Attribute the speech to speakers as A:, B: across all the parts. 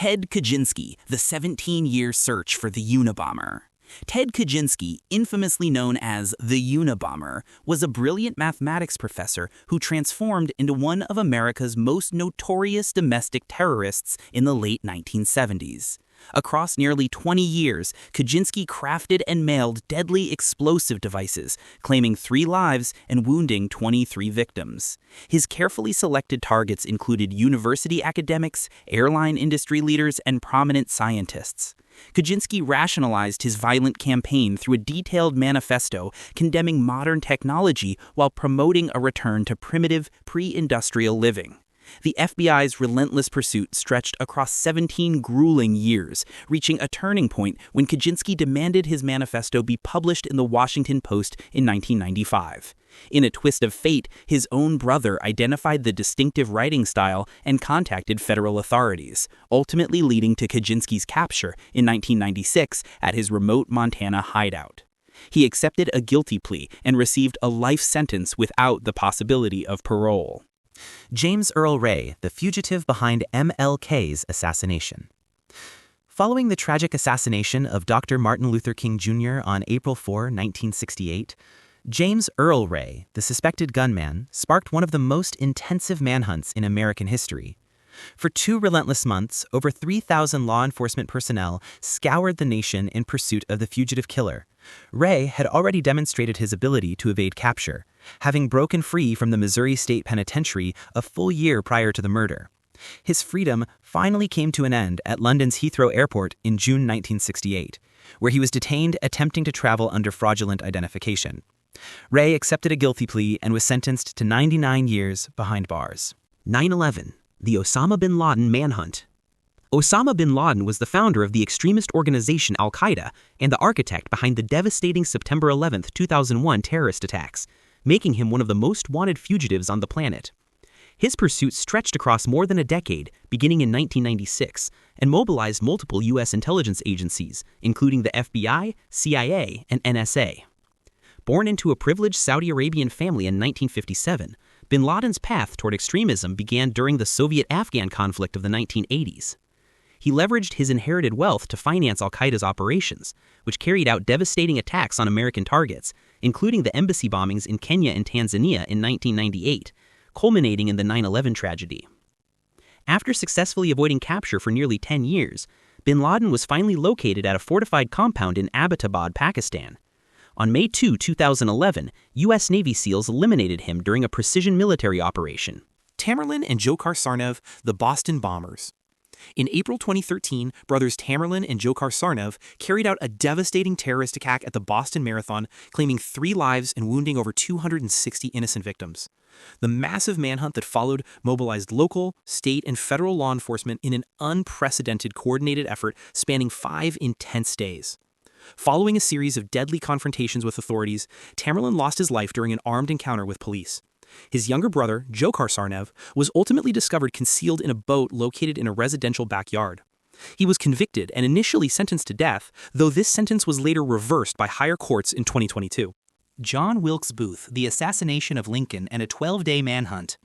A: Ted Kaczynski, the 17-year search for the Unabomber. Ted Kaczynski, infamously known as the Unabomber, was a brilliant mathematics professor who transformed into one of America's most notorious domestic terrorists in the late 1970s. Across nearly 20 years, Kaczynski crafted and mailed deadly explosive devices, claiming 3 lives and wounding 23 victims. His carefully selected targets included university academics, airline industry leaders, and prominent scientists. Kaczynski rationalized his violent campaign through a detailed manifesto condemning modern technology while promoting a return to primitive, pre-industrial living. The FBI's relentless pursuit stretched across 17 grueling years, reaching a turning point when Kaczynski demanded his manifesto be published in the Washington Post in 1995. In a twist of fate, his own brother identified the distinctive writing style and contacted federal authorities, ultimately leading to Kaczynski's capture in 1996 at his remote Montana hideout. He accepted a guilty plea and received a life sentence without the possibility of parole.
B: James Earl Ray, the fugitive behind MLK's assassination. Following the tragic assassination of Dr. Martin Luther King Jr. on April 4, 1968, James Earl Ray, the suspected gunman, sparked one of the most intensive manhunts in American history. For 2 relentless months, over 3,000 law enforcement personnel scoured the nation in pursuit of the fugitive killer. Ray had already demonstrated his ability to evade capture, having broken free from the Missouri State Penitentiary a full year prior to the murder. His freedom finally came to an end at London's Heathrow Airport in June 1968, where he was detained attempting to travel under fraudulent identification. Ray accepted a guilty plea and was sentenced to 99 years behind bars.
C: 9/11, the Osama bin Laden manhunt. Osama bin Laden was the founder of the extremist organization Al-Qaeda and the architect behind the devastating September 11, 2001 terrorist attacks, making him one of the most wanted fugitives on the planet. His pursuit stretched across more than a decade, beginning in 1996, and mobilized multiple U.S. intelligence agencies, including the FBI, CIA, and NSA. Born into a privileged Saudi Arabian family in 1957, bin Laden's path toward extremism began during the Soviet-Afghan conflict of the 1980s. He leveraged his inherited wealth to finance al-Qaeda's operations, which carried out devastating attacks on American targets, including the embassy bombings in Kenya and Tanzania in 1998, culminating in the 9/11 tragedy. After successfully avoiding capture for nearly 10 years, bin Laden was finally located at a fortified compound in Abbottabad, Pakistan. On May 2, 2011, U.S. Navy SEALs eliminated him during a precision military operation.
D: Tamerlan and Dzhokhar Sarnev, the Boston Bombers. In April 2013, brothers Tamerlan and Dzhokhar Sarnev carried out a devastating terrorist attack at the Boston Marathon, claiming 3 lives and wounding over 260 innocent victims. The massive manhunt that followed mobilized local, state, and federal law enforcement in an unprecedented coordinated effort spanning 5 intense days. Following a series of deadly confrontations with authorities, Tamerlan lost his life during an armed encounter with police. His younger brother, Dzhokhar Sarnev, was ultimately discovered concealed in a boat located in a residential backyard. He was convicted and initially sentenced to death, though this sentence was later reversed by higher courts in 2022.
A: John Wilkes Booth, the assassination of Lincoln and a 12-day manhunt.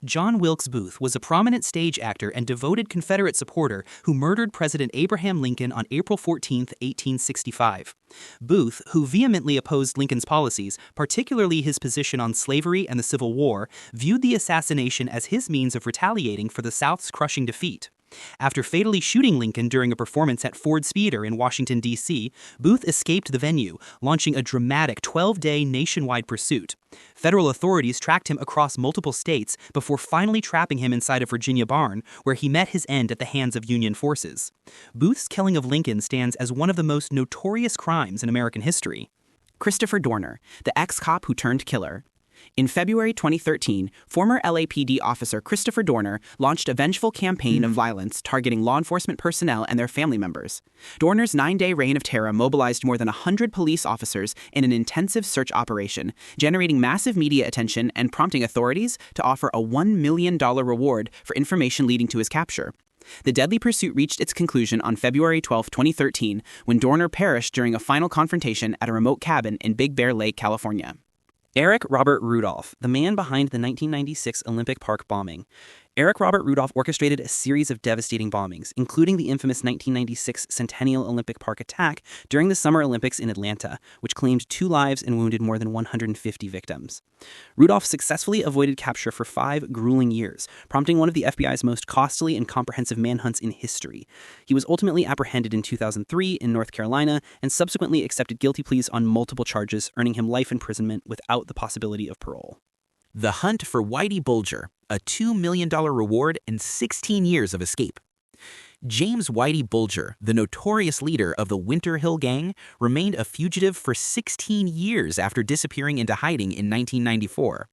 A: John Wilkes Booth was a prominent stage actor and devoted Confederate supporter who murdered President Abraham Lincoln on April 14, 1865. Booth, who vehemently opposed Lincoln's policies, particularly his position on slavery and the Civil War, viewed the assassination as his means of retaliating for the South's crushing defeat. After fatally shooting Lincoln during a performance at Ford's Theater in Washington, D.C., Booth escaped the venue, launching a dramatic 12-day nationwide pursuit. Federal authorities tracked him across multiple states before finally trapping him inside a Virginia barn, where he met his end at the hands of Union forces. Booth's killing of Lincoln stands as one of the most notorious crimes in American history.
E: Christopher Dorner, the ex-cop who turned killer. In February 2013, former LAPD officer Christopher Dorner launched a vengeful campaign of violence targeting law enforcement personnel and their family members. Dorner's 9-day reign of terror mobilized more than 100 police officers in an intensive search operation, generating massive media attention and prompting authorities to offer a $1 million reward for information leading to his capture. The deadly pursuit reached its conclusion on February 12, 2013, when Dorner perished during a final confrontation at a remote cabin in Big Bear Lake, California.
C: Eric Robert Rudolph, the man behind the 1996 Olympic Park bombing.
E: Eric Robert Rudolph orchestrated a series of devastating bombings, including the infamous 1996 Centennial Olympic Park attack during the Summer Olympics in Atlanta, which claimed 2 lives and wounded more than 150 victims. Rudolph successfully avoided capture for 5 grueling years, prompting one of the FBI's most costly and comprehensive manhunts in history. He was ultimately apprehended in 2003 in North Carolina and subsequently accepted guilty pleas on multiple charges, earning him life imprisonment without the possibility of parole.
A: The Hunt for Whitey Bulger, a $2 million reward and 16 years of escape. James Whitey Bulger, the notorious leader of the Winter Hill Gang, remained a fugitive for 16 years after disappearing into hiding in 1994.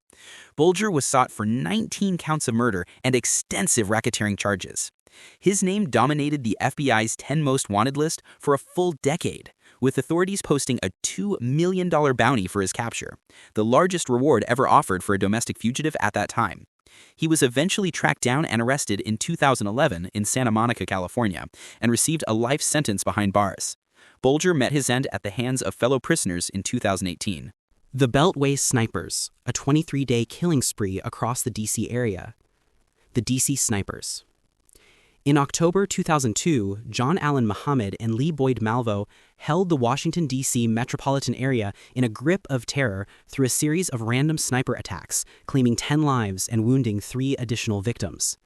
A: Bulger was sought for 19 counts of murder and extensive racketeering charges. His name dominated the FBI's 10 most wanted list for a full decade, with authorities posting a $2 million bounty for his capture, the largest reward ever offered for a domestic fugitive at that time. He was eventually tracked down and arrested in 2011 in Santa Monica, California, and received a life sentence behind bars. Bulger met his end at the hands of fellow prisoners in 2018.
E: The Beltway Snipers, a 23-day killing spree across the D.C. area. The D.C. Snipers. In October 2002, John Allen Muhammad and Lee Boyd Malvo held the Washington, D.C. metropolitan area in a grip of terror through a series of random sniper attacks, claiming 10 lives and wounding 3 additional victims.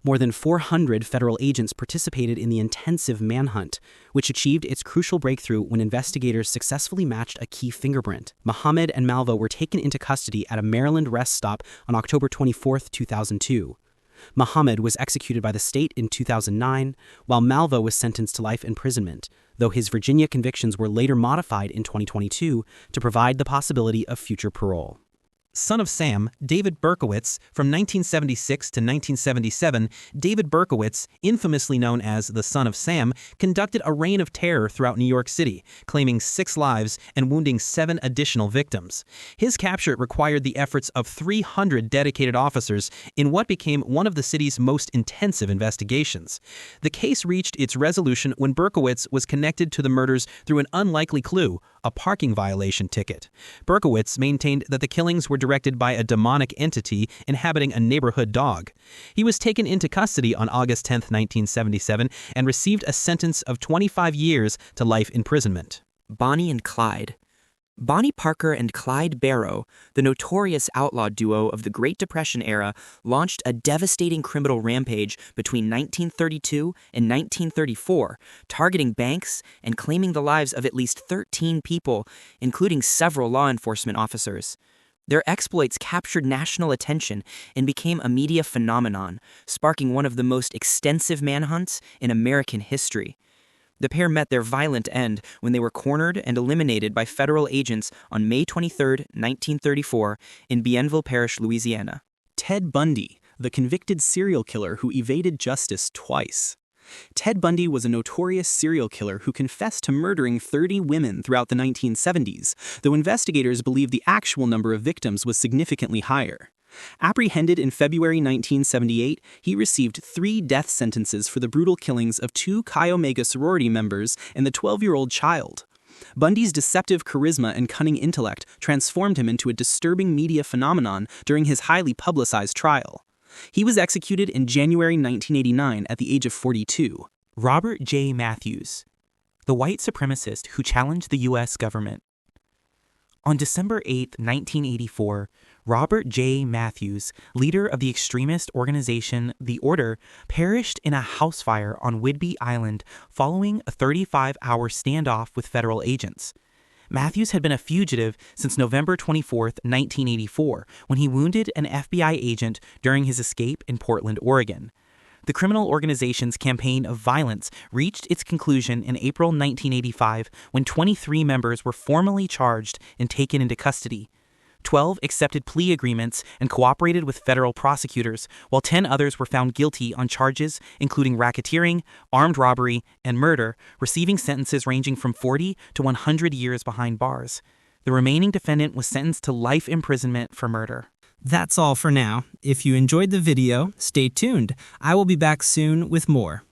E: More than 400 federal agents participated in the intensive manhunt, which achieved its crucial breakthrough when investigators successfully matched a key fingerprint. Muhammad and Malvo were taken into custody at a Maryland rest stop on October 24, 2002. Muhammad was executed by the state in 2009, while Malvo was sentenced to life imprisonment, though his Virginia convictions were later modified in 2022 to provide the possibility of future parole.
D: Son of Sam, David Berkowitz, from 1976 to 1977, David Berkowitz, infamously known as the Son of Sam, conducted a reign of terror throughout New York City, claiming 6 lives and wounding 7 additional victims. His capture required the efforts of 300 dedicated officers in what became one of the city's most intensive investigations. The case reached its resolution when Berkowitz was connected to the murders through an unlikely clue, a parking violation ticket. Berkowitz maintained that the killings were directed by a demonic entity inhabiting a neighborhood dog. He was taken into custody on August 10, 1977, and received a sentence of 25 years to life imprisonment.
F: Bonnie and Clyde. Bonnie Parker and Clyde Barrow, the notorious outlaw duo of the Great Depression era, launched a devastating criminal rampage between 1932 and 1934, targeting banks and claiming the lives of at least 13 people, including several law enforcement officers. Their exploits captured national attention and became a media phenomenon, sparking one of the most extensive manhunts in American history. The pair met their violent end when they were cornered and eliminated by federal agents on May 23, 1934, in Bienville Parish, Louisiana.
E: Ted Bundy, the convicted serial killer who evaded justice twice. Ted Bundy was a notorious serial killer who confessed to murdering 30 women throughout the 1970s, though investigators believe the actual number of victims was significantly higher. Apprehended in February 1978, he received 3 death sentences for the brutal killings of 2 Chi Omega sorority members and the 12-year-old child. Bundy's deceptive charisma and cunning intellect transformed him into a disturbing media phenomenon during his highly publicized trial. He was executed in January 1989 at the age of 42.
A: Robert J. Matthews, the white supremacist who challenged the U.S. government. On December 8, 1984, Robert J. Matthews, leader of the extremist organization The Order, perished in a house fire on Whidbey Island following a 35-hour standoff with federal agents. Matthews had been a fugitive since November 24, 1984, when he wounded an FBI agent during his escape in Portland, Oregon. The criminal organization's campaign of violence reached its conclusion in April 1985 when 23 members were formally charged and taken into custody. 12 accepted plea agreements and cooperated with federal prosecutors, while 10 others were found guilty on charges including racketeering, armed robbery, and murder, receiving sentences ranging from 40 to 100 years behind bars. The remaining defendant was sentenced to life imprisonment for murder.
C: That's all for now. If you enjoyed the video, stay tuned. I will be back soon with more.